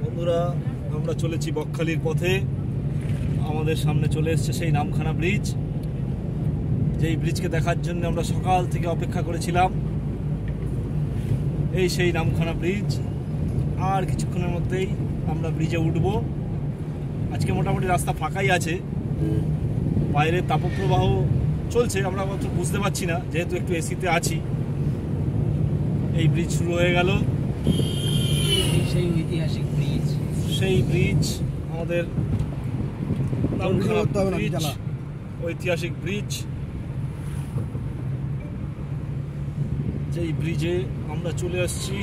বন্ধুরা, আমরা চলেছি বকখালির পথে। আমাদের সামনে চলে এসেছে সেই নামখানা ব্রিজ, যেই ব্রিজকে দেখার জন্য আমরা সকাল থেকে অপেক্ষা করেছিলাম। এই সেই নামখানা ব্রিজ। আর কিছুক্ষণের মধ্যেই আমরা ব্রিজে উঠব। আজকে মোটামুটি রাস্তা ফাঁকাই আছে, বাইরে তাপপ্রবাহ চলছে, আমরা অত বুঝতে পারছি না যেহেতু একটু এসিতে আছি। এই ব্রিজ শুরু হয়ে গেল, সেই ঐতিহাসিক ব্রিজ। সেই ব্রিজ আমাদের ঐতিহাসিক ব্রিজ। যেই ব্রিজে আমরা চলে আসছি।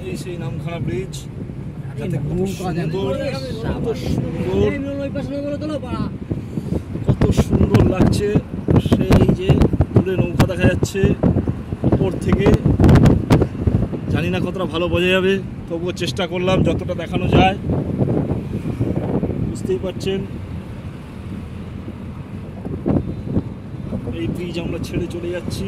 এই সেই নামখানা ব্রিজ, যাতে কত সুন্দর লাগছে। সেই যে দূরে নৌকা দেখা যাচ্ছে উপর থেকে, জানি না কতটা ভালো বোঝা যাবে, তবুও চেষ্টা করলাম যতটা দেখানো যায়। বুঝতেই পারছেন এই ব্রিজ আমরা ছেড়ে চলে যাচ্ছি।